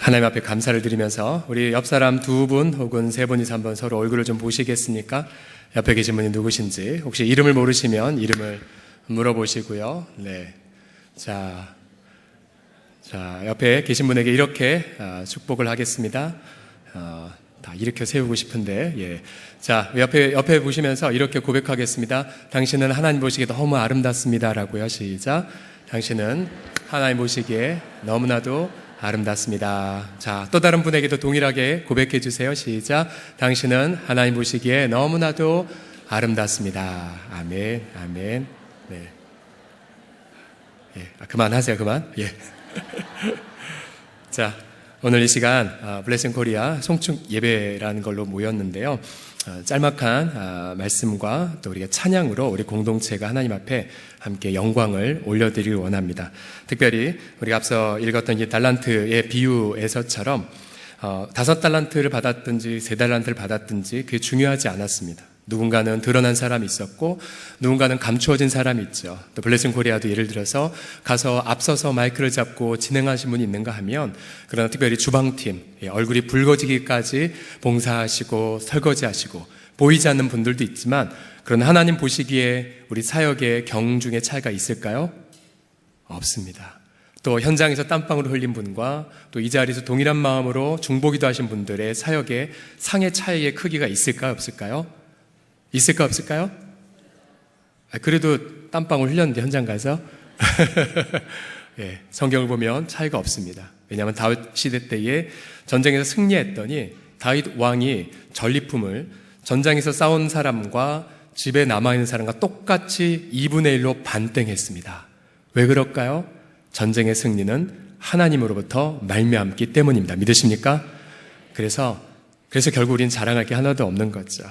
하나님 앞에 감사를 드리면서 우리 옆 사람 두 분 혹은 세 분이서 한번 서로 얼굴을 좀 보시겠습니까? 옆에 계신 분이 누구신지 혹시 이름을 모르시면 이름을 물어보시고요. 네, 자, 옆에 계신 분에게 이렇게 축복을 하겠습니다. 다 일으켜 세우고 싶은데, 예. 자, 옆에 보시면서 이렇게 고백하겠습니다. 당신은 하나님 보시기에 너무 아름답습니다라고요. 시작. 당신은 하나님 보시기에 너무나도 아름답습니다. 자, 또 다른 분에게도 동일하게 고백해 주세요. 시작. 당신은 하나님 보시기에 너무나도 아름답습니다. 아멘, 아멘. 네. 예, 그만하세요, 그만. 예. 자, 오늘 이 시간 블레싱 코리아 송축 예배라는 걸로 모였는데요. 짤막한 말씀과 또 우리가 찬양으로 우리 공동체가 하나님 앞에 함께 영광을 올려드리길 원합니다. 특별히 우리가 앞서 읽었던 이 달란트의 비유에서처럼 5달란트를 받았든지 3달란트를 받았든지 그게 중요하지 않았습니다. 누군가는 드러난 사람이 있었고 누군가는 감추어진 사람이 있죠. 또 블레싱 코리아도 예를 들어서 가서 앞서서 마이크를 잡고 진행하신 분이 있는가 하면, 그러나 특별히 주방팀, 얼굴이 붉어지기까지 봉사하시고 설거지하시고 보이지 않는 분들도 있지만, 그러나 하나님 보시기에 우리 사역의 경중의 차이가 있을까요? 없습니다. 또 현장에서 땀방울을 흘린 분과 또 이 자리에서 동일한 마음으로 중보기도 하신 분들의 사역의 상의 차이의 크기가 있을까요? 없을까요? 있을까 없을까요? 그래도 땀방울 흘렸는데 현장 가서 예, 성경을 보면 차이가 없습니다. 왜냐하면 다윗 시대 때에 전쟁에서 승리했더니 다윗 왕이 전리품을 전장에서 싸운 사람과 집에 남아있는 사람과 똑같이 2분의 1로 반땡했습니다. 왜 그럴까요? 전쟁의 승리는 하나님으로부터 말미암기 때문입니다. 믿으십니까? 그래서 결국 우리는 자랑할 게 하나도 없는 거죠.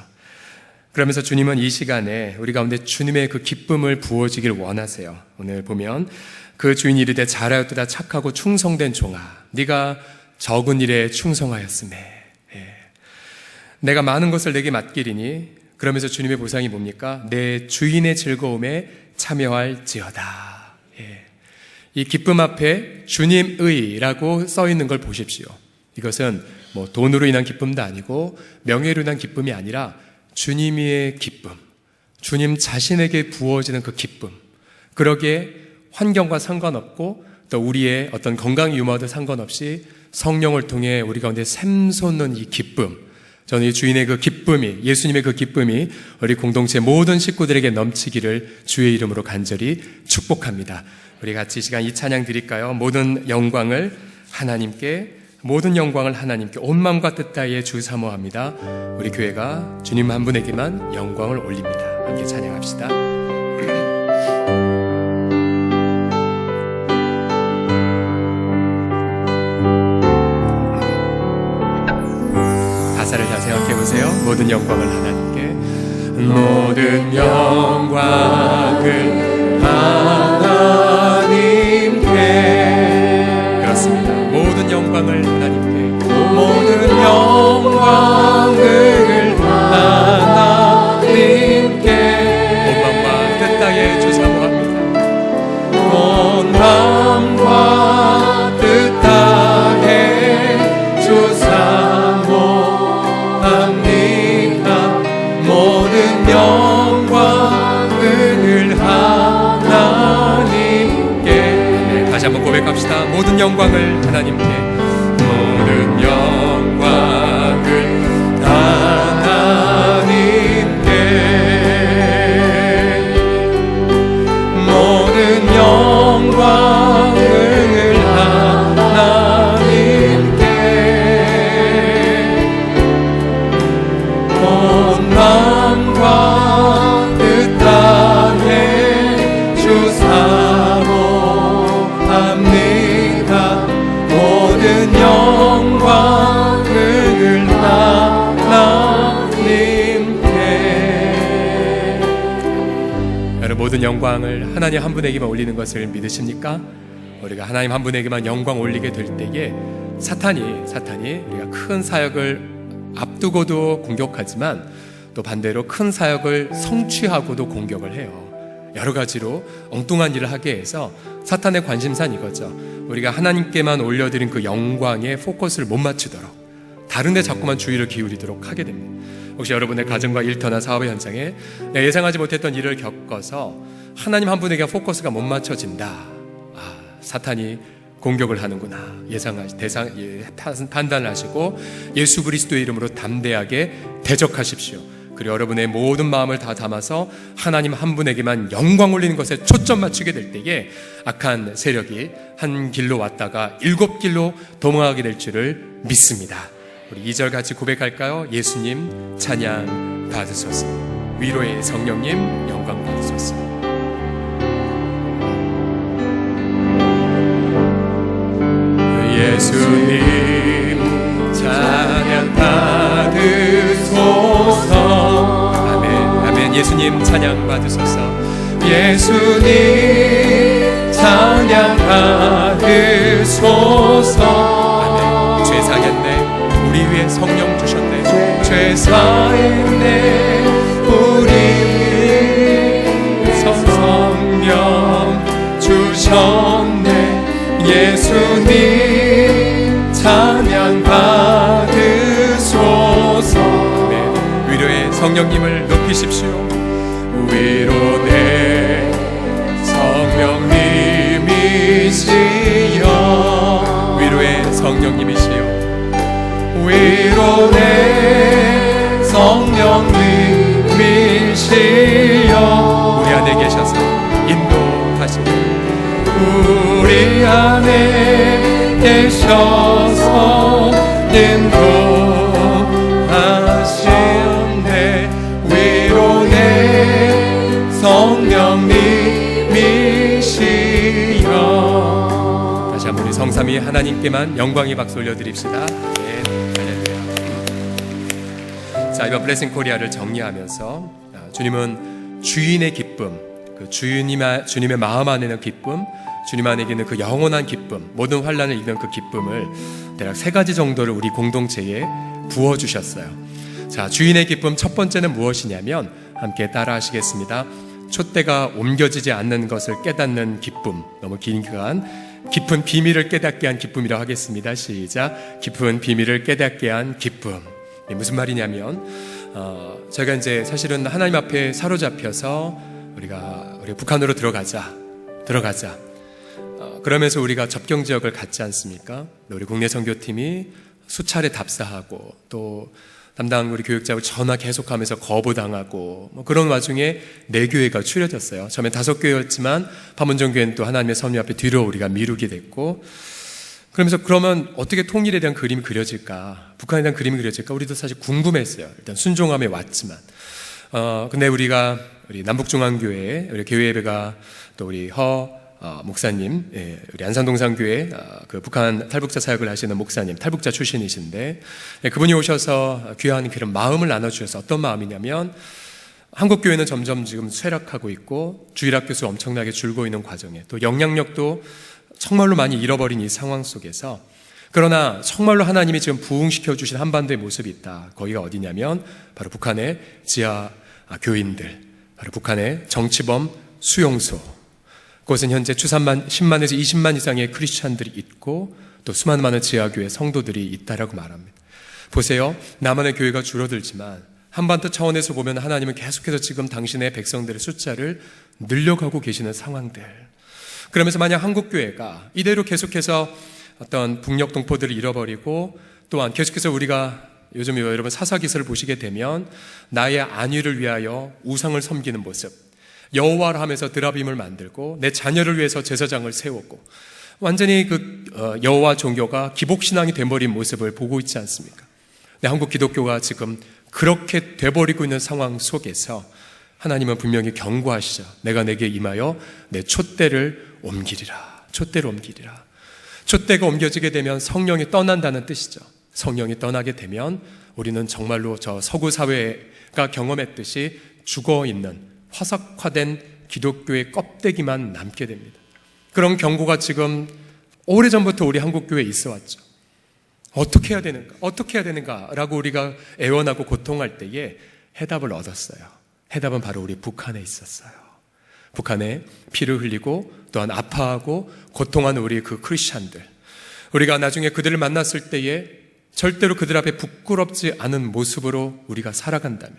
그러면서 주님은 이 시간에 우리 가운데 주님의 그 기쁨을 부어지길 원하세요. 오늘 보면 그 주인이 이르되 잘하였도다 착하고 충성된 종아, 네가 적은 일에 충성하였으매. 예. 내가 많은 것을 내게 맡기리니, 그러면서 주님의 보상이 뭡니까? 내 주인의 즐거움에 참여할지어다. 예. 이 기쁨 앞에 주님의라고 써 있는 걸 보십시오. 이것은 뭐 돈으로 인한 기쁨도 아니고 명예로 인한 기쁨이 아니라 주님의 기쁨, 주님 자신에게 부어지는 그 기쁨, 그러기에 환경과 상관없고 또 우리의 어떤 건강 유무와도 상관없이 성령을 통해 우리 가운데 샘솟는 이 기쁨, 저는 이 주인의 그 기쁨이, 예수님의 그 기쁨이 우리 공동체 모든 식구들에게 넘치기를 주의 이름으로 간절히 축복합니다. 우리 같이 이 시간 이 찬양 드릴까요? 모든 영광을 하나님께, 모든 영광을 하나님께 온 마음과 뜻 다해 주 사모합니다. 우리 교회가 주님 한 분에게만 영광을 올립니다. 함께 찬양합시다. 가사를 잘 생각해 보세요. 모든 영광을 하나님께, 모든 영광을 하나님께. 그렇습니다. 모든 영광을 하나님께, 모든 영광을 하나님께, 온 마음과 뜻 다해 주 사모합니다. 온 마음과 뜻 다해 주 사모합니다. 모든 영광을 하나님께. 네, 다시 한번 고백합시다. 모든 영광을 하나님께, 모든 영광을 하나님께, 모든 영광을 하나님께, 온 마음과 뜻 다해 주 사모합니다. 모든 영광을 하나님께. 여러분, 모든 영광을 하나님 한 분에게만 올리는 것을 믿으십니까? 우리가 하나님 한 분에게만 영광 올리게 될 때에 사탄이 우리가 큰 사역을 앞두고도 공격하지만 또 반대로 큰 사역을 성취하고도 공격을 해요. 여러 가지로 엉뚱한 일을 하게 해서 사탄의 관심사는 이거죠. 우리가 하나님께만 올려드린 그 영광에 포커스를 못 맞추도록 다른 데 자꾸만 주의를 기울이도록 하게 됩니다. 혹시 여러분의 가정과 일터나 사업의 현장에 예상하지 못했던 일을 겪어서 하나님 한 분에게 포커스가 못 맞춰진다. 사탄이 공격을 하는구나 판단을 하시고 예수 그리스도의 이름으로 담대하게 대적하십시오. 그리고 여러분의 모든 마음을 다 담아서 하나님 한 분에게만 영광 올리는 것에 초점 맞추게 될 때에 악한 세력이 한 길로 왔다가 7길로 도망하게 될 줄을 믿습니다. 우리 2절 같이 고백할까요? 예수님 찬양 받으소서. 위로의 성령님 영광 받으소서. 예수님 찬양 받으소서. 아멘 아멘. 예수님 찬양 받으소서. 예수님 찬양 받으소서. 아멘. 죄 사했네 우리 위에 성령 주셨네. 죄 사했네 우리 위에 성령 주셨네. 예수님 찬양 받으소서. 네, 위로의 성령님을 높이십시오. 위로의 성령님이시여. 위로의 성령님이시여. 위로의 성령님이시여. 우리 안에 계셔서 인도하시고 우리 안에 계셔서 인도하시네. 위로의 성령님이시여. 다시 한번 우리 성삼위 하나님께만 영광의 박수 올려드립시다. 네, 할렐루야. 자, 이번 블레싱 코리아를 정리하면서 주님은 주인의 기쁨, 그 주님의 마음 안에는 기쁨, 주님 안에 있는 그 영원한 기쁨, 모든 환난을 이기는 그 기쁨을 대략 3가지 정도를 우리 공동체에 부어주셨어요. 자, 주인의 기쁨 첫 번째는 무엇이냐면 함께 따라 하시겠습니다. 촛대가 옮겨지지 않는 것을 깨닫는 기쁨. 너무 긴 기간 깊은 비밀을 깨닫게 한 기쁨이라고 하겠습니다. 시작. 깊은 비밀을 깨닫게 한 기쁨. 무슨 말이냐면 저희가 이제 사실은 하나님 앞에 사로잡혀서 우리가 북한으로 들어가자. 그러면서 우리가 접경 지역을 갔지 않습니까? 우리 국내 선교팀이 수차례 답사하고 또 담당 우리 교육자하고 전화 계속하면서 거부당하고 그런 와중에 4교회가 추려졌어요. 처음엔 5교회였지만 판문점교회는 또 하나님의 섭리 앞에 뒤로 우리가 미루게 됐고, 그러면서 그러면 어떻게 통일에 대한 그림이 그려질까, 북한에 대한 그림이 그려질까 우리도 사실 궁금했어요. 일단 순종함에 왔지만 근데 우리 남북중앙교회 우리 교회 예배가 또 우리 목사님, 우리 안산동산교회 그 북한 탈북자 사역을 하시는 목사님, 탈북자 출신이신데 그분이 오셔서 귀한 그런 마음을 나눠주셔서 어떤 마음이냐면 한국교회는 점점 지금 쇠락하고 있고 주일학교 수 엄청나게 줄고 있는 과정에 또 영향력도 정말로 많이 잃어버린 이 상황 속에서 그러나 정말로 하나님이 지금 부흥시켜 주신 한반도의 모습이 있다. 거기가 어디냐면 바로 북한의 지하 교인들, 바로 북한의 정치범 수용소. 그곳은 현재 10만에서 20만 이상의 크리스찬들이 있고 또 수많은 많은 지하교회 성도들이 있다라고 말합니다. 보세요. 남한의 교회가 줄어들지만 한반도 차원에서 보면 하나님은 계속해서 지금 당신의 백성들의 숫자를 늘려가고 계시는 상황들. 그러면서 만약 한국교회가 이대로 계속해서 어떤 북녘 동포들을 잃어버리고 또한 계속해서 우리가 요즘 여러분 사사기서를 보시게 되면 나의 안위를 위하여 우상을 섬기는 모습, 여호와를 하면서 드라빔을 만들고 내 자녀를 위해서 제사장을 세웠고 완전히 그 여호와 종교가 기복신앙이 돼버린 모습을 보고 있지 않습니까? 근데 한국 기독교가 지금 그렇게 돼버리고 있는 상황 속에서 하나님은 분명히 경고하시죠. 내가 내게 임하여 내 촛대를 옮기리라. 촛대를 옮기리라. 촛대가 옮겨지게 되면 성령이 떠난다는 뜻이죠. 성령이 떠나게 되면 우리는 정말로 저 서구 사회가 경험했듯이 죽어있는 화석화된 기독교의 껍데기만 남게 됩니다. 그런 경고가 지금 오래전부터 우리 한국교회에 있어 왔죠. 어떻게 해야 되는가 라고 우리가 애원하고 고통할 때에 해답을 얻었어요. 해답은 바로 우리 북한에 있었어요. 북한에 피를 흘리고 또한 아파하고 고통하는 우리 그 크리스찬들, 우리가 나중에 그들을 만났을 때에 절대로 그들 앞에 부끄럽지 않은 모습으로 우리가 살아간다면,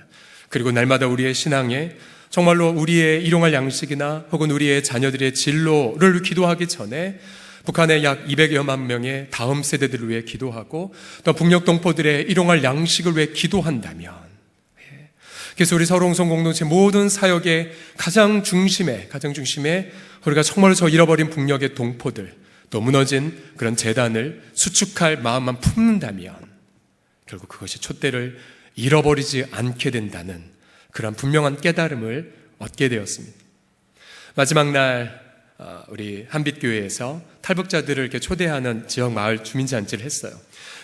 그리고 날마다 우리의 신앙에 정말로 우리의 일용할 양식이나 혹은 우리의 자녀들의 진로를 기도하기 전에 북한의 약 200여만 명의 다음 세대들을 위해 기도하고 또 북녘 동포들의 일용할 양식을 위해 기도한다면, 그래서 우리 서롱성 공동체 모든 사역의 가장 중심에 우리가 정말로 저 잃어버린 북녘의 동포들, 또 무너진 그런 재단을 수축할 마음만 품는다면 결국 그것이 촛대를 잃어버리지 않게 된다는 그런 분명한 깨달음을 얻게 되었습니다. 마지막 날 우리 한빛교회에서 탈북자들을 이렇게 초대하는 지역 마을 주민잔치를 했어요.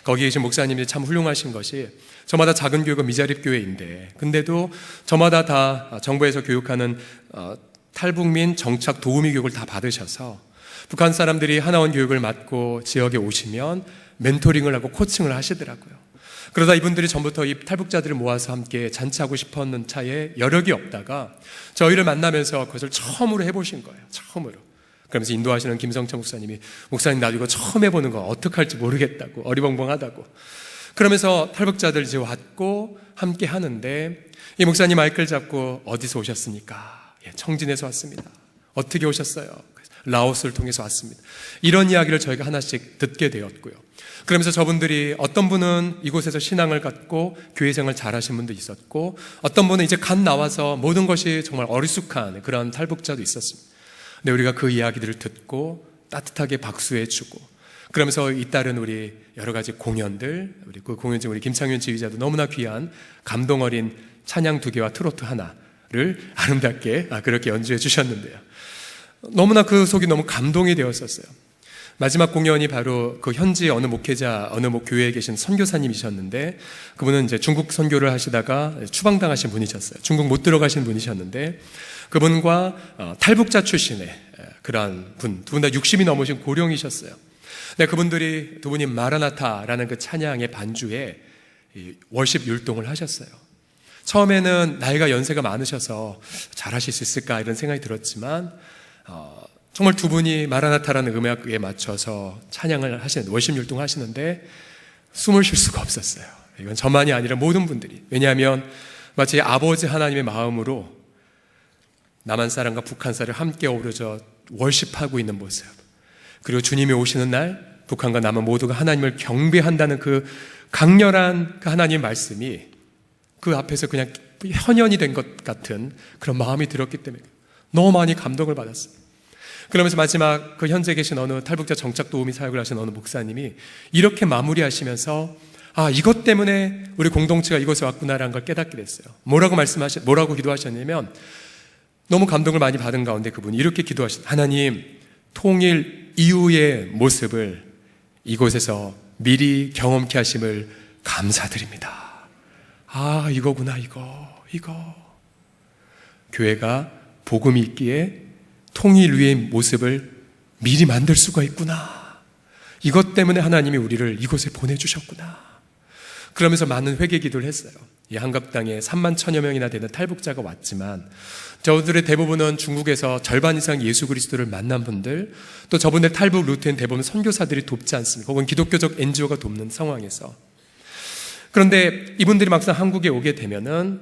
거기 계신 목사님이 참 훌륭하신 것이, 저마다 작은 교회가 미자립 교회인데 근데도 저마다 다 정부에서 교육하는 탈북민 정착 도우미 교육을 다 받으셔서 북한 사람들이 하나원 교육을 맡고 지역에 오시면 멘토링을 하고 코칭을 하시더라고요. 그러다 이분들이 전부터 이 탈북자들을 모아서 함께 잔치하고 싶었는 차에 여력이 없다가 저희를 만나면서 그것을 처음으로 해보신 거예요. 처음으로. 그러면서 인도하시는 김성철 목사님이, 목사님 나도 이거 처음 해보는 거 어떻게 할지 모르겠다고, 어리벙벙하다고. 그러면서 탈북자들 이제 왔고 함께 하는데 이 목사님 마이크를 잡고 어디서 오셨습니까? 청진에서 왔습니다. 어떻게 오셨어요? 라오스를 통해서 왔습니다. 이런 이야기를 저희가 하나씩 듣게 되었고요. 그러면서 저분들이 어떤 분은 이곳에서 신앙을 갖고 교회 생활 잘하신 분도 있었고, 어떤 분은 이제 갓 나와서 모든 것이 정말 어리숙한 그런 탈북자도 있었습니다. 근데 우리가 그 이야기들을 듣고 따뜻하게 박수해주고, 그러면서 잇따른 우리 여러 가지 공연들, 우리 그 공연 중 우리 김창윤 지휘자도 너무나 귀한 감동 어린 찬양 2개와 트로트 하나를 아름답게 그렇게 연주해 주셨는데요. 너무나 그 속이 너무 감동이 되었었어요. 마지막 공연이 바로 그 현지 어느 목회자, 어느 교회에 계신 선교사님이셨는데, 그분은 이제 중국 선교를 하시다가 추방당하신 분이셨어요. 중국 못 들어가신 분이셨는데, 그분과 탈북자 출신의 그러한 분, 두 분 다 60이 넘으신 고령이셨어요. 네, 그분들이 두 분이 마라나타라는 그 찬양의 반주에 월십 율동을 하셨어요. 처음에는 나이가 연세가 많으셔서 잘하실 수 있을까 이런 생각이 들었지만, 정말 두 분이 마라나타라는 음악에 맞춰서 찬양을 하시는, 월십 율동 하시는데 숨을 쉴 수가 없었어요. 이건 저만이 아니라 모든 분들이. 왜냐하면 마치 아버지 하나님의 마음으로 남한 사람과 북한 사람을 함께 어우러져 월십하고 있는 모습, 그리고 주님이 오시는 날 북한과 남한 모두가 하나님을 경배한다는 그 강렬한 그 하나님의 말씀이 그 앞에서 그냥 현연이 된 것 같은 그런 마음이 들었기 때문에 너무 많이 감동을 받았어요. 그러면서 마지막 그 현재 계신 어느 탈북자 정착 도우미 사역을 하신 어느 목사님이 이렇게 마무리하시면서, 이것 때문에 우리 공동체가 이곳에 왔구나라는 걸 깨닫게 됐어요. 뭐라고 기도하셨냐면, 너무 감동을 많이 받은 가운데 그분이 이렇게 기도하셨어요. 하나님, 통일 이후의 모습을 이곳에서 미리 경험케 하심을 감사드립니다. 이거구나, 이거. 교회가 복음이 있기에 통일 위의 모습을 미리 만들 수가 있구나. 이것 때문에 하나님이 우리를 이곳에 보내주셨구나. 그러면서 많은 회개 기도를 했어요. 이 한각당에 3만 1,000여 명이나 되는 탈북자가 왔지만, 저들의 대부분은 중국에서 절반 이상 예수 그리스도를 만난 분들, 또 저분의 탈북 루트엔 대부분 선교사들이 돕지 않습니까? 혹은 기독교적 NGO가 돕는 상황에서. 그런데 이분들이 막상 한국에 오게 되면은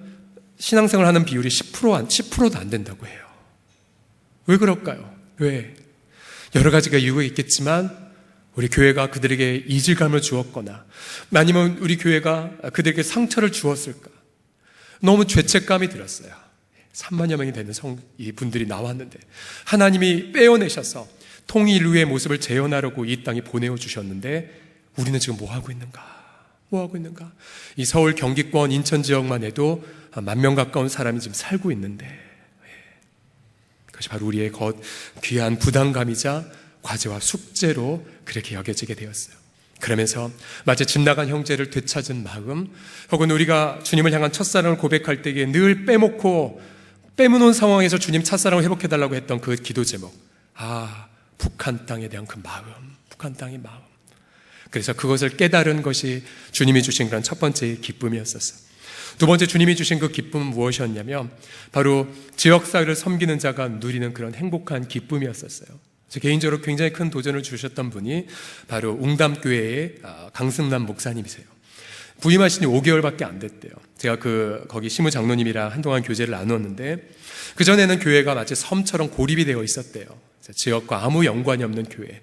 신앙생활 하는 비율이 10%도 안 된다고 해요. 왜 그럴까요? 왜? 여러 가지가 이유가 있겠지만 우리 교회가 그들에게 이질감을 주었거나, 아니면 우리 교회가 그들에게 상처를 주었을까? 너무 죄책감이 들었어요. 3만여 명이 되는 이 분들이 나왔는데 하나님이 빼어내셔서 통일 후의 모습을 재현하려고 이 땅에 보내주셨는데 우리는 지금 뭐 하고 있는가? 이 서울 경기권 인천 지역만 해도 10,000명 가까운 사람이 지금 살고 있는데, 그것이 바로 우리의 귀한 부담감이자 과제와 숙제로 그렇게 여겨지게 되었어요. 그러면서 마치 집 나간 형제를 되찾은 마음, 혹은 우리가 주님을 향한 첫사랑을 고백할 때에 늘 빼무는 상황에서 주님 첫사랑을 회복해달라고 했던 그 기도 제목, 북한 땅에 대한 그 마음, 북한 땅의 마음. 그래서 그것을 깨달은 것이 주님이 주신 그런 첫 번째 기쁨이었었어요. 두 번째 주님이 주신 그 기쁨은 무엇이었냐면 바로 지역사회를 섬기는 자가 누리는 그런 행복한 기쁨이었었어요. 제 개인적으로 굉장히 큰 도전을 주셨던 분이 바로 웅담교회의 강승남 목사님이세요. 부임하신 지 5개월밖에 안 됐대요. 제가 거기 시무 장로님이랑 한동안 교제를 나누었는데 그전에는 교회가 마치 섬처럼 고립이 되어 있었대요. 지역과 아무 연관이 없는 교회.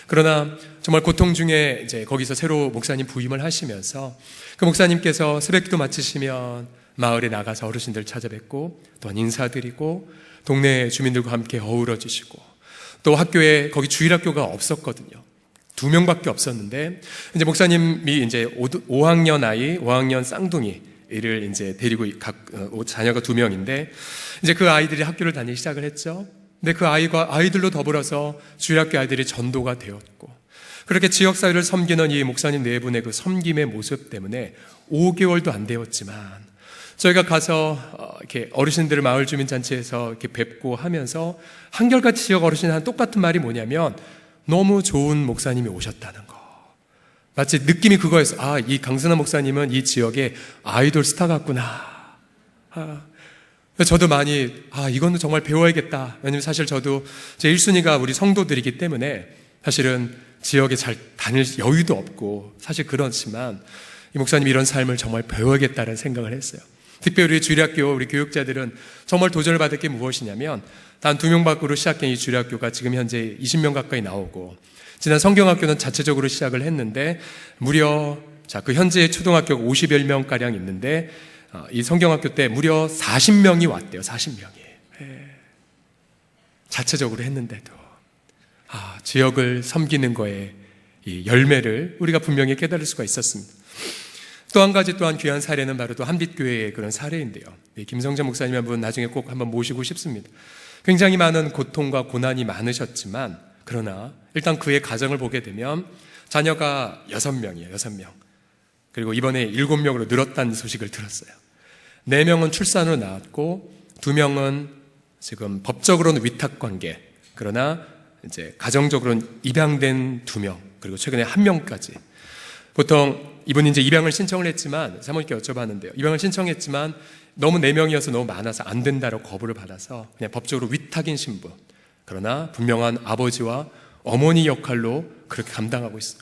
그러나 정말 고통 중에 이제 거기서 새로 목사님 부임을 하시면서 그 목사님께서 새벽기도 마치시면 마을에 나가서 어르신들 찾아뵙고 또한 인사드리고 동네 주민들과 함께 어우러 주시고 또 학교에 거기 주일학교가 없었거든요. 2명밖에 없었는데 이제 목사님이 이제 5학년 쌍둥이를 이제 데리고 자녀가 2명인데 이제 그 아이들이 학교를 다니기 시작을 했죠. 근데 그 아이들로 더불어서 주일학교 아이들이 전도가 되었고 그렇게 지역사회를 섬기는 이 목사님 네 분의 그 섬김의 모습 때문에 5개월도 안 되었지만 저희가 가서 이렇게 어르신들을 마을 주민잔치에서 이렇게 뵙고 하면서 한결같이 지역 어르신한 똑같은 말이 뭐냐면 너무 좋은 목사님이 오셨다는 거. 마치 느낌이 그거였어. 이 강순환 목사님은 이 지역의 아이돌 스타 같구나. 저도 많이 이거는 정말 배워야겠다. 왜냐면 사실 저도 제 1순위가 우리 성도들이기 때문에 사실은 지역에 잘 다닐 여유도 없고 사실 그렇지만 이 목사님 이런 삶을 정말 배워야겠다는 생각을 했어요. 특별히 우리 주일학교 우리 교육자들은 정말 도전을 받을 게 무엇이냐면 단 2명 밖으로 시작된 이 주일학교가 지금 현재 20명 가까이 나오고 지난 성경학교는 자체적으로 시작을 했는데 무려 그 현재 초등학교가 50여 명가량 있는데 이 성경학교 때 무려 40명이 왔대요. 40명이. 자체적으로 했는데도 지역을 섬기는 거에 이 열매를 우리가 분명히 깨달을 수가 있었습니다. 또 한 가지 또한 귀한 사례는 바로 또 한빛교회의 그런 사례인데요. 김성재 목사님 한 분 나중에 꼭 한번 모시고 싶습니다. 굉장히 많은 고통과 고난이 많으셨지만 그러나 일단 그의 가정을 보게 되면 자녀가 6명이에요. 6명. 그리고 이번에 7명으로 늘었다는 소식을 들었어요. 4명은 출산으로 낳았고 2명은 지금 법적으로는 위탁관계, 그러나 이제 가정적으로는 입양된 2명, 그리고 최근에 1명까지. 보통 이분이 이제 입양을 신청을 했지만 사모님께 여쭤봤는데요. 입양을 신청했지만 너무 4명이어서 너무 많아서 안 된다고 거부를 받아서 그냥 법적으로 위탁인 신부. 그러나 분명한 아버지와 어머니 역할로 그렇게 감당하고 있어요.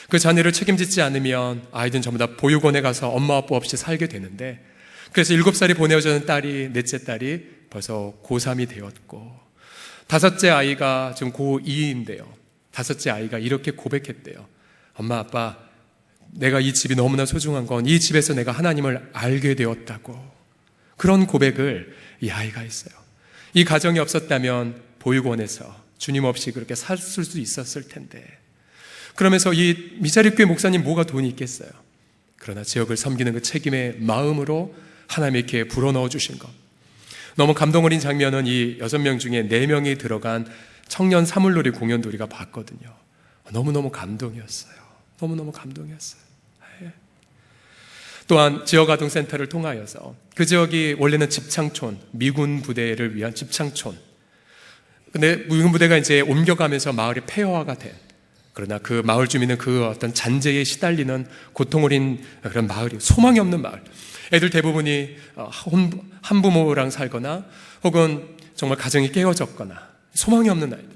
그 자녀를 책임지지 않으면 아이들은 전부 다 보육원에 가서 엄마 아빠 없이 살게 되는데 그래서 7살이 보내어지는 딸이, 넷째 딸이 벌써 고3이 되었고 5째 아이가 지금 고2인데요. 5째 아이가 이렇게 고백했대요. 엄마 아빠, 내가 이 집이 너무나 소중한 건 이 집에서 내가 하나님을 알게 되었다고. 그런 고백을 이 아이가 했어요. 이 가정이 없었다면 보육원에서 주님 없이 그렇게 살 수 있었을 텐데. 그러면서 이 미자립교회 목사님 뭐가 돈이 있겠어요. 그러나 지역을 섬기는 그 책임의 마음으로 하나님께 불어넣어 주신 것. 너무 감동 어린 장면은 이 6명 중에 4명이 들어간 청년 사물놀이 공연도 우리가 봤거든요. 너무너무 감동이었어요. 너무너무 감동이었어요. 또한 지역아동센터를 통하여서 그 지역이 원래는 집창촌, 미군 부대를 위한 집창촌. 근데 미군 부대가 이제 옮겨가면서 마을이 폐허화가 된, 그러나 그 마을 주민은 그 어떤 잔재에 시달리는 고통 어린 그런 마을이, 소망이 없는 마을. 애들 대부분이 한부모랑 살거나 혹은 정말 가정이 깨어졌거나 소망이 없는 아이들.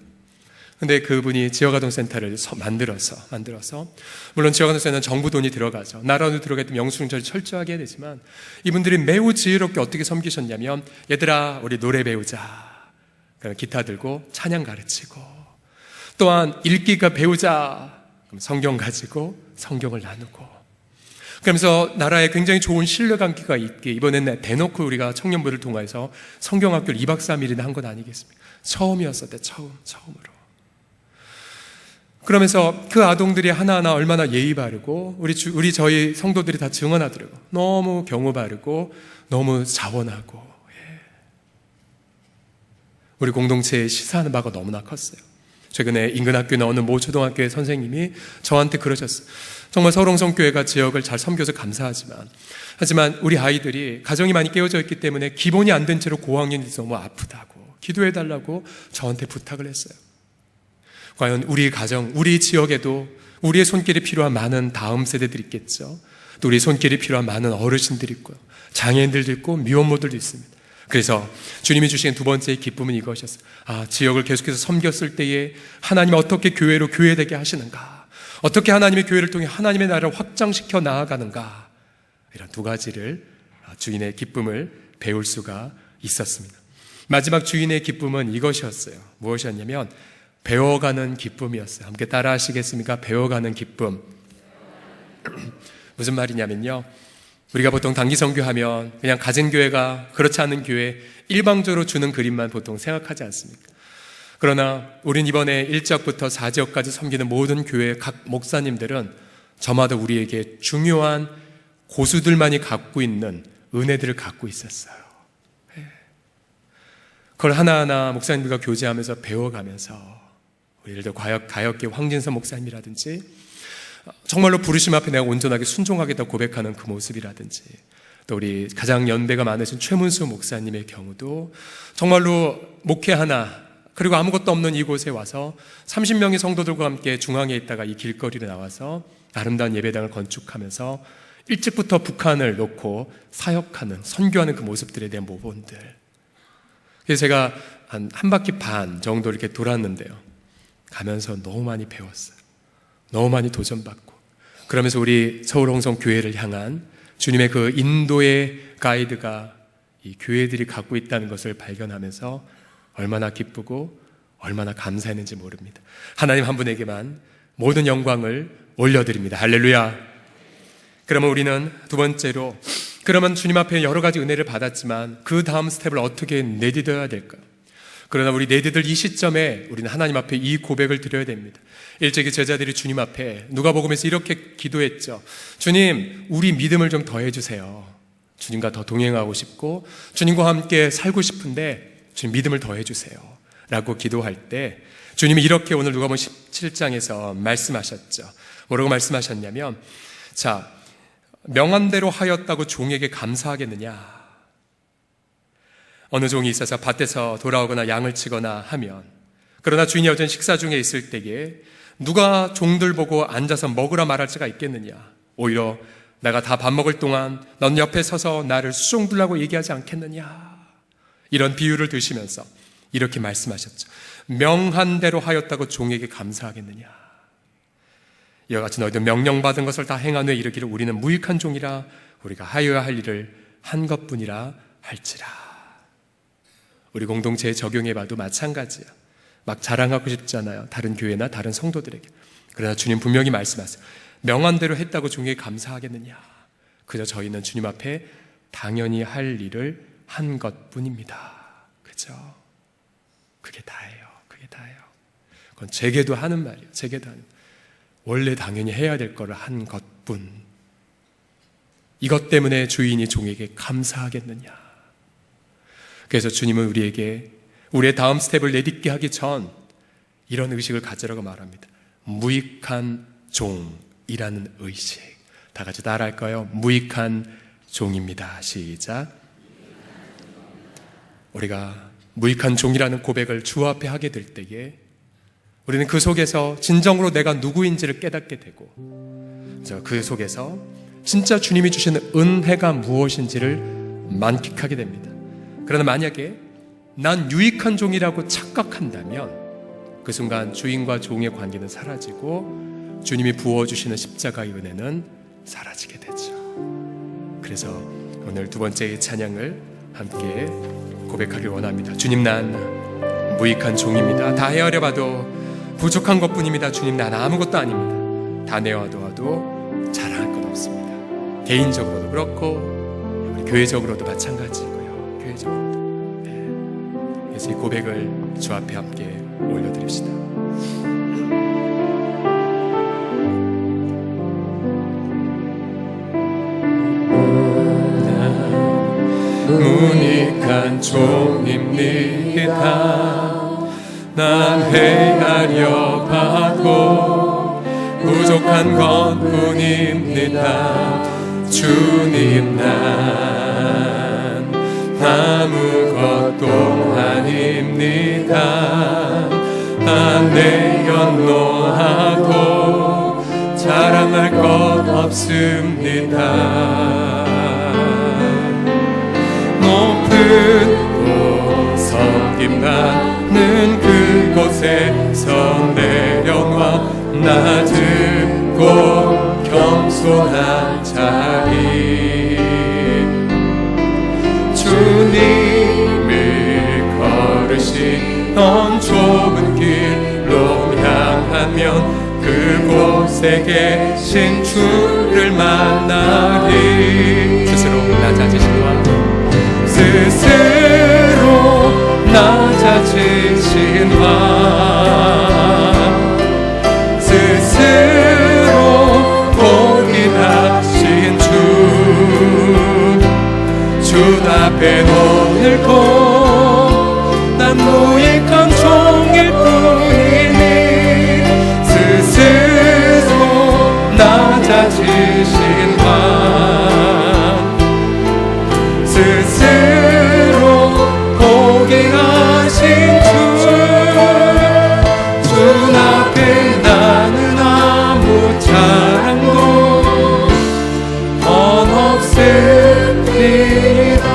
근데 그분이 지역아동센터를 만들어서 물론 지역아동센터는 정부 돈이 들어가죠. 나라 돈이 들어가기 때문에 영수증을 철저하게 해야 되지만 이분들이 매우 지혜롭게 어떻게 섬기셨냐면 얘들아 우리 노래 배우자. 기타 들고 찬양 가르치고 또한 읽기가 배우자. 성경 가지고 성경을 나누고 그러면서 나라에 굉장히 좋은 신뢰관계가 있게 이번에는 대놓고 우리가 청년부를 통해서 성경학교를 2박 3일이나 한 건 아니겠습니까? 처음이었을 때 처음으로. 그러면서 그 아동들이 하나하나 얼마나 예의 바르고 저희 성도들이 다 증언하더라고요. 너무 경우 바르고 너무 자원하고 우리 공동체에 시사하는 바가 너무나 컸어요. 최근에 인근 학교에 나오는 모 초등학교의 선생님이 저한테 그러셨어요. 정말 서롱성교회가 지역을 잘 섬겨서 하지만 우리 아이들이 가정이 많이 깨어져 있기 때문에 기본이 안 된 채로 고학년이 너무 아프다고 기도해달라고 저한테 부탁을 했어요. 과연 우리 가정, 우리 지역에도 우리의 손길이 필요한 많은 다음 세대들이 있겠죠. 또 우리 손길이 필요한 많은 어르신들이 있고요, 장애인들도 있고 미혼모들도 있습니다. 그래서 주님이 주신 두 번째 기쁨은 이것이었어요. 지역을 계속해서 섬겼을 때에 하나님이 어떻게 교회로 교회되게 하시는가, 어떻게 하나님의 교회를 통해 하나님의 나라를 확장시켜 나아가는가, 이런 두 가지를 주인의 기쁨을 배울 수가 있었습니다. 마지막 주인의 기쁨은 이것이었어요. 무엇이었냐면 배워가는 기쁨이었어요. 함께 따라 하시겠습니까? 배워가는 기쁨. 무슨 말이냐면요, 우리가 보통 단기 선교하면 그냥 가진 교회가 그렇지 않은 교회, 일방적으로 주는 그림만 보통 생각하지 않습니까? 그러나 우린 이번에 1지역부터 4지역까지 섬기는 모든 교회 각 목사님들은 저마다 우리에게 중요한 고수들만이 갖고 있는 은혜들을 갖고 있었어요. 그걸 하나하나 목사님들과 교제하면서 배워가면서, 예를 들어 가역계 황진선 목사님이라든지, 정말로 부르심 앞에 내가 온전하게 순종하겠다 고백하는 그 모습이라든지, 또 우리 가장 연배가 많으신 최문수 목사님의 경우도 정말로 목회 하나, 그리고 아무것도 없는 이곳에 와서 30명의 성도들과 함께 중앙에 있다가 이 길거리로 나와서 아름다운 예배당을 건축하면서 일찍부터 북한을 놓고 사역하는, 선교하는 그 모습들에 대한 모범들. 그래서 제가 한 바퀴 반 정도 이렇게 돌았는데요, 가면서 너무 많이 배웠어요. 너무 많이 도전받고, 그러면서 우리 서울 홍성 교회를 향한 주님의 그 인도의 가이드가 이 교회들이 갖고 있다는 것을 발견하면서 얼마나 기쁘고 얼마나 감사했는지 모릅니다. 하나님 한 분에게만 모든 영광을 올려드립니다. 할렐루야. 그러면 우리는 두 번째로, 그러면 주님 앞에 여러 가지 은혜를 받았지만 그 다음 스텝을 어떻게 내디뎌야 될까요? 그러나 우리 내디들 이 시점에 우리는 하나님 앞에 이 고백을 드려야 됩니다. 일찍이 제자들이 주님 앞에 누가복음에서 이렇게 기도했죠. 주님, 우리 믿음을 좀 더해 주세요. 주님과 더 동행하고 싶고 주님과 함께 살고 싶은데 주님 믿음을 더해 주세요 라고 기도할 때 주님이 이렇게 오늘 누가복음 17장에서 말씀하셨죠. 뭐라고 말씀하셨냐면, 자, 명한 대로 하였다고 종에게 감사하겠느냐? 어느 종이 있어서 밭에서 돌아오거나 양을 치거나 하면, 그러나 주인이 여전히 식사 중에 있을 때에 누가 종들 보고 앉아서 먹으라 말할 수가 있겠느냐? 오히려 내가 다 밥 먹을 동안 넌 옆에 서서 나를 수종들라고 얘기하지 않겠느냐? 이런 비유를 드시면서 이렇게 말씀하셨죠. 명한 대로 하였다고 종에게 감사하겠느냐? 이와 같이 너희들 명령받은 것을 다 행한 후에 이르기를 우리는 무익한 종이라 우리가 하여야 할 일을 한 것뿐이라 할지라. 우리 공동체에 적용해봐도 마찬가지야. 막 자랑하고 싶잖아요, 다른 교회나 다른 성도들에게. 그러나 주님 분명히 말씀하세요. 명한 대로 했다고 종에게 감사하겠느냐? 그저 저희는 주님 앞에 당연히 할 일을 한 것뿐입니다. 그죠? 그게 다예요. 그게 다예요. 그건 제게도 하는 말이에요. 제게도 하는, 원래 당연히 해야 될 거를 한 것뿐. 이것 때문에 주인이 종에게 감사하겠느냐? 그래서 주님은 우리에게 우리의 다음 스텝을 내딛게 하기 전 이런 의식을 가지라고 말합니다. 무익한 종이라는 의식. 다 같이 따라할까요? 무익한 종입니다. 시작. 우리가 무익한 종이라는 고백을 주 앞에 하게 될 때에 우리는 그 속에서 진정으로 내가 누구인지를 깨닫게 되고, 그 속에서 진짜 주님이 주시는 은혜가 무엇인지를 만끽하게 됩니다. 그러나 만약에 난 유익한 종이라고 착각한다면 그 순간 주인과 종의 관계는 사라지고 주님이 부어주시는 십자가의 은혜는 사라지게 되죠. 그래서 오늘 두 번째의 찬양을 함께 고백하길 원합니다. 주님, 난 무익한 종입니다. 다 헤아려 봐도 부족한 것뿐입니다. 주님, 난 아무것도 아닙니다. 다 내어둬도 자랑할 것 없습니다. 개인적으로도 그렇고 우리 교회적으로도 마찬가지고요. 교회적으로도. 네. 그래서 이 고백을 주 앞에 함께 올려드립시다. 무익한 종입니다. 난 헤아려 봐도 부족한 것뿐입니다. 주님, 난 아무것도 아닙니다. 난 내 내어놓아도 자랑할 것 없습니다. 높은 곳 섬김 받는 그곳에서 내려놔 낮은 곳 겸손한 자리 주님을 걸으시던 좁은 길로 향하면 그곳에 계신 주를 만나리 스스로 낮아지신와 스스로 낮아지신와 스스로 포기하신 주 앞에 눈을 고 난 무익한 종일 뿐이니 스스로 낮아지신 왕 스스로 포기하신 주 앞에 나는 아무 자랑도 없습니다.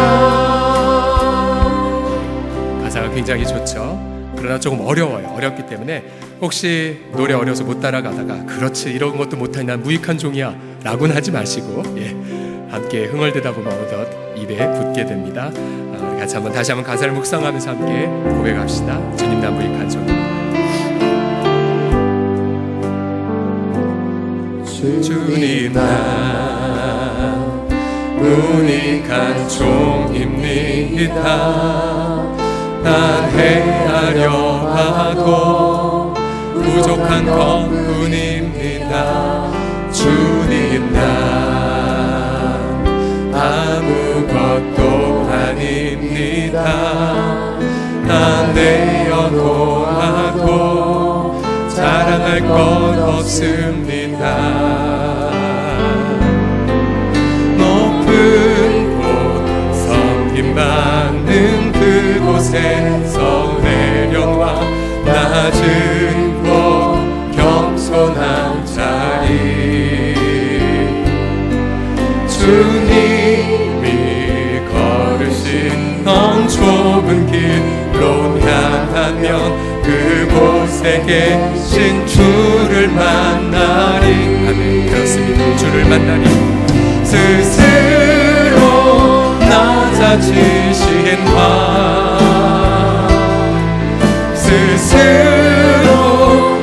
가사가 굉장히 좋죠. 그러나 조금 어려워요. 어렵기 때문에 혹시 노래 어려서 못 따라가다가 그렇지 이런 것도 못하니 난 무익한 종이야 라고는 하지 마시고 함께 흥얼대다 보면 어느덧 입에 붙게 됩니다. 우리 같이 다시 한번 가사를 묵상하면서 함께 고백합시다. 주님 난 무익한 종입니다. 주님 난 무익한 종입니다. 난 헤아려 봐도 부족한 것뿐입니다. 주님 난 아무것도 아닙니다. 난 내어놓아도 자랑할 것 없습니다. 높은 곳 섬김받는 그곳에서 내려놔 낮은 곳 겸손한 자리 주님이 걸으신 좁은 길로 향하면 그곳에 계신 주를 만나리. 아멘. 그렇습니다. 주를 만나리. 스스로 낮아지신 왕 스스로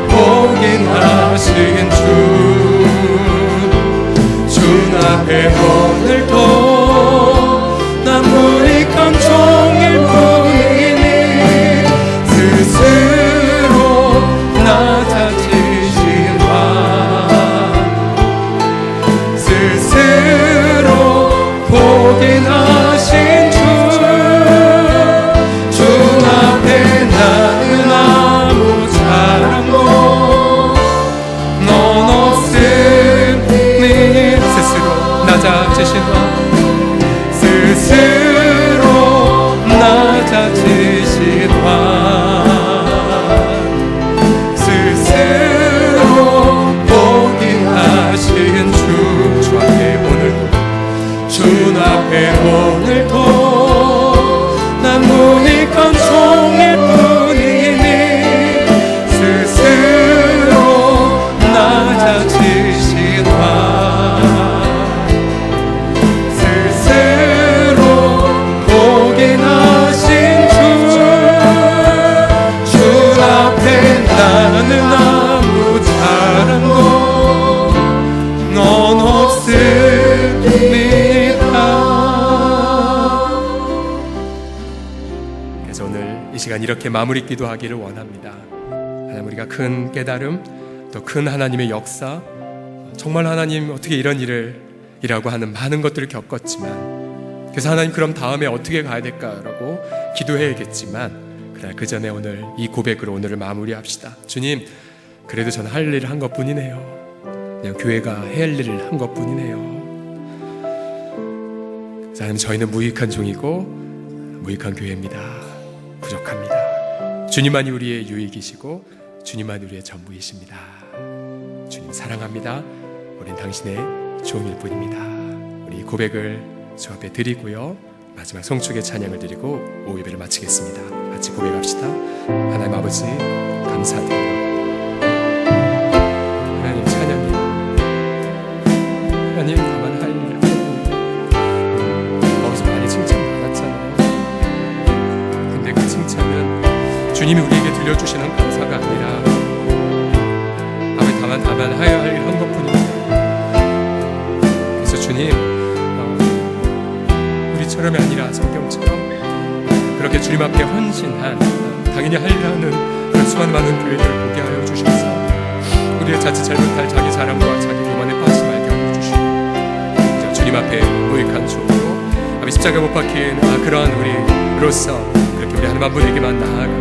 포기하신 주 앞에 오늘도 난 무익한 종일 뿐이니 스스로 낮아지신 왕 스스로 포기하신 주 앞에 나는 아무 자랑도 넌 없으니 스스로 낮아지신 왕 스스로 낮아지신 왕 스스로 포기하신 주 앞에 오늘도 주 앞에 오늘도 난 무익한 종일 뿐이니 스스로 낮아지신 왕 스스로 포기하신 주 앞에 나는 아무 자랑도 넌 없습니다. 그래서 오늘 이 시간 이렇게 마무리 기도하기를 원합니다. 하나님, 우리가 큰 깨달음 또 큰 하나님의 역사, 정말 하나님 어떻게 이런 일이라고 하는 많은 것들을 겪었지만, 그래서 하나님 그럼 다음에 어떻게 가야 될까라고 기도해야겠지만, 그러나 그 전에 오늘 이 고백으로 오늘을 마무리합시다. 주님, 그래도 저는 할 일을 한 것뿐이네요. 그냥 교회가 해야 할 일을 한 것뿐이네요. 하나님, 저희는 무익한 종이고 무익한 교회입니다. 부족합니다. 주님만이 우리의 유익이시고 주님만 우리의 전부이십니다. 주님 사랑합니다. 우린 당신의 종일 뿐입니다. 우리 고백을 주 앞에 드리고요, 마지막 송축의 찬양을 드리고 오후 예배를 마치겠습니다. 같이 고백합시다. 하나님 아버지 감사드려요. 하나님 찬양해요. 하나님 다만 할 일을 거기서 많이 칭찬 받았잖아요. 근데 그 칭찬은 주님이 우리에게 들려주시는 감사가 아니라 아버지 다만 하여야 할 일 한 것뿐입니다. 그래서 주님, 우리처럼이 아니라 성경처럼 그렇게 주님 앞에 헌신한, 당연히 하려는 그런 수많은 많은 교회들을 보게 하여 주셔서 우리의 자칫 잘못할 자기 자랑과 자기 교만에 빠지지 말게 하여 주시고, 주님 앞에 무익한 종으로 아버지 십자가 못 박힌 그러한 우리로서 그렇게 우리 하나님 아버지에게만 나아가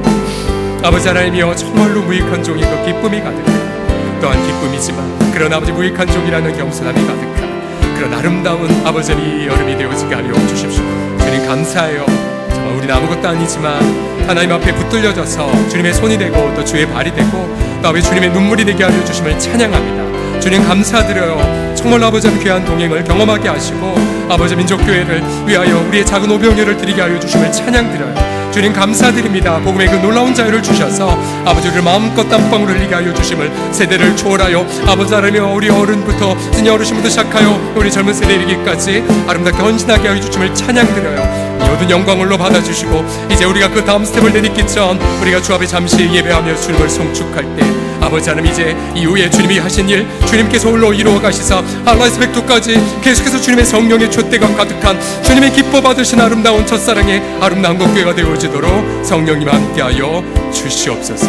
아버지 하나님이여 정말로 무익한 종이 그 기쁨이 가득한, 또한 기쁨이지만 그런 아버지 무익한 종이라는 겸손함이 가득한 그런 아름다운 아버지 이 여름이 되어지게 하여 주십시오. 주님 감사해요. 정말 우리는 아무것도 아니지만 하나님 앞에 붙들려져서 주님의 손이 되고 또 주의 발이 되고 또 아버지 주님의 눈물이 되게 하여 주심을 찬양합니다. 주님 감사드려요. 정말로 아버지 귀한 동행을 경험하게 하시고 아버지 민족교회를 위하여 우리의 작은 오병이어를 드리게 하여 주심을 찬양드려요. 주님 감사드립니다. 복음의 그 놀라운 자유를 주셔서 아버지 우리를 마음껏 땀방울 흘리게 하여 주심을, 세대를 초월하여 아버지 하나님이여 우리 어른부터 시니어 어르신부터 시작하여 우리 젊은 세대에 이르기까지 아름답게 헌신하게 하여 주심을 찬양드려요. 모든 영광을로 받아주시고 이제 우리가 그 다음 스텝을 내딛기 전 우리가 주 앞에 잠시 예배하며 주님을 송축할 때 아버지 하나님 이제 이후에 주님이 하신 일 주님께서 홀로 이루어 가시사 할라이스 백두까지 계속해서 주님의 성령의 촛대가 가득한 주님의 기뻐 받으신 아름다운 첫사랑의 아름다운 한국교회가 되어지도록 성령님 함께하여 주시옵소서.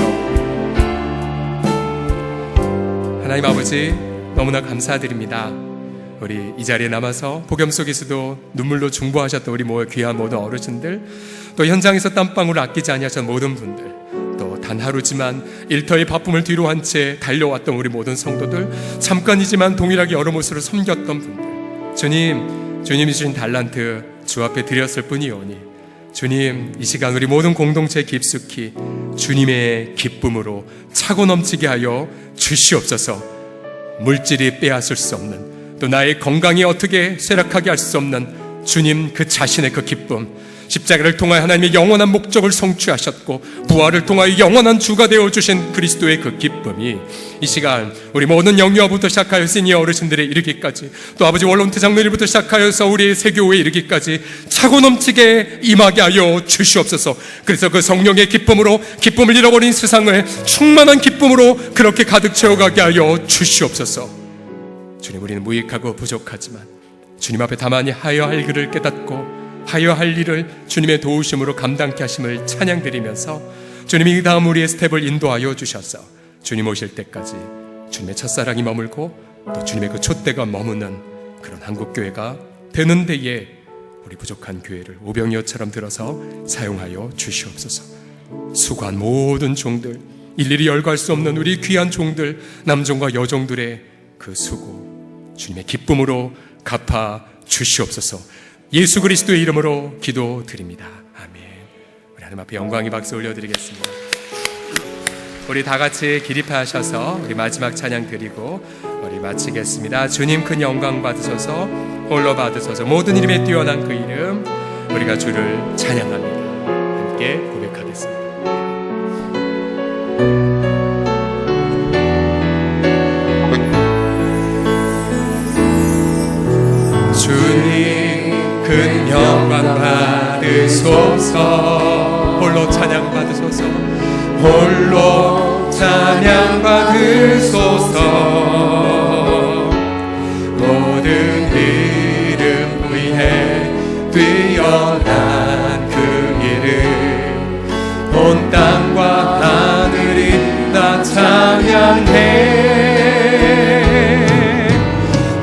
하나님 아버지 너무나 감사드립니다. 우리 이 자리에 남아서 복염 속에서도 눈물로 중보하셨던 우리 귀한 모든 어르신들, 또 현장에서 땀방울을 아끼지 아니하셨던 모든 분들, 또 단 하루지만 일터의 바쁨을 뒤로 한 채 달려왔던 우리 모든 성도들, 잠깐이지만 동일하게 여러 모습으로 섬겼던 분들, 주님이 주신 달란트 주 앞에 드렸을 뿐이오니 주님 이 시간 우리 모든 공동체 깊숙이 주님의 기쁨으로 차고 넘치게 하여 주시옵소서. 물질이 빼앗을 수 없는, 또 나의 건강이 어떻게 쇠락하게 할 수 없는 주님 그 자신의 그 기쁨, 십자가를 통하여 하나님의 영원한 목적을 성취하셨고 부활을 통하여 영원한 주가 되어주신 그리스도의 그 기쁨이 이 시간 우리 모든 영유아부터 시작하여 시니어 어르신들에 이르기까지, 또 아버지 원론트 장로님부터 시작하여서 우리 세교회에 이르기까지 차고 넘치게 임하게 하여 주시옵소서. 그래서 그 성령의 기쁨으로 기쁨을 잃어버린 세상을 충만한 기쁨으로 그렇게 가득 채워가게 하여 주시옵소서. 주님 우리는 무익하고 부족하지만 주님 앞에 다만이 하여야 할 일을 깨닫고 하여야 할 일을 주님의 도우심으로 감당케 하심을 찬양드리면서 주님이 그 다음 우리의 스텝을 인도하여 주셔서 주님 오실 때까지 주님의 첫사랑이 머물고 또 주님의 그 촛대가 머무는 그런 한국교회가 되는 데에 우리 부족한 교회를 오병이어처럼 들어서 사용하여 주시옵소서. 수고한 모든 종들, 일일이 열거할 수 없는 우리 귀한 종들, 남종과 여종들의 그 수고 주님의 기쁨으로 갚아 주시옵소서. 예수 그리스도의 이름으로 기도드립니다. 아멘. 우리 하나님 앞에 영광의 박수 올려드리겠습니다. 우리 다 같이 기립하셔서 우리 마지막 찬양 드리고 우리 마치겠습니다. 주님 큰 영광 받으소서, 홀로 받으소서. 모든 이름에 뛰어난 그 이름 우리가 주를 찬양합니다. 함께 고백하겠습니다. 주님 큰 영광 받으소서, 홀로 찬양 받으소서, 홀로 찬양 받으소서. 모든 이름 위에 뛰어난 그 이름, 온 땅과 하늘이 다 찬양해.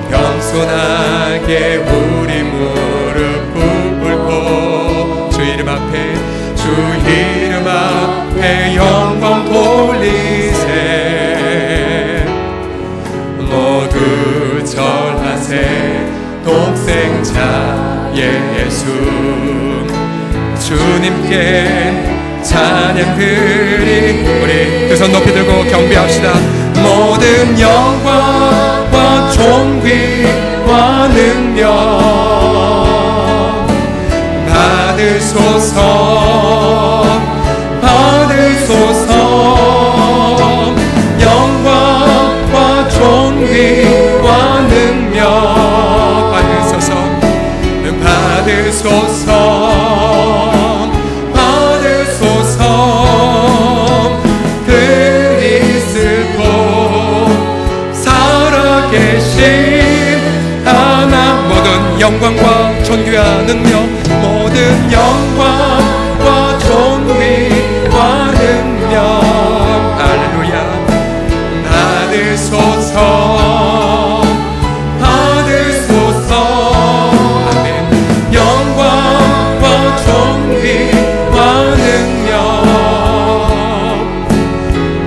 겸손하게 우리 무릎 꿇고 주 이름 앞에, 주 이름 앞에 영광 돌리세. 모두 절하세 독생자 예수. 주님께 찬양 드리. 우리 두 손 높이 들고 경배합시다. 모든 영광과 존귀와 능력 받으소서, 받으소서. 영광과 존귀와 능력 받으소서, 받으소서, 받으소서. 그리스도 살아계신 하나님, 모든 영광과 존귀와 능력, 모든 영광과 존귀와 능력, 할렐루야. 받으소서, 받으소서. 아멘. 영광과 존귀와 능력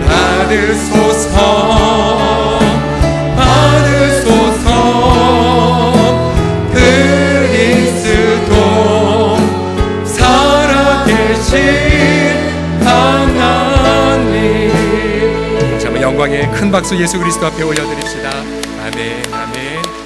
받으소서, 받으소서. 그리스도 살아계신 하나님. 자, 영광의 큰 박수 예수 그리스도 앞에 올려드립시다. 아멘, 아멘.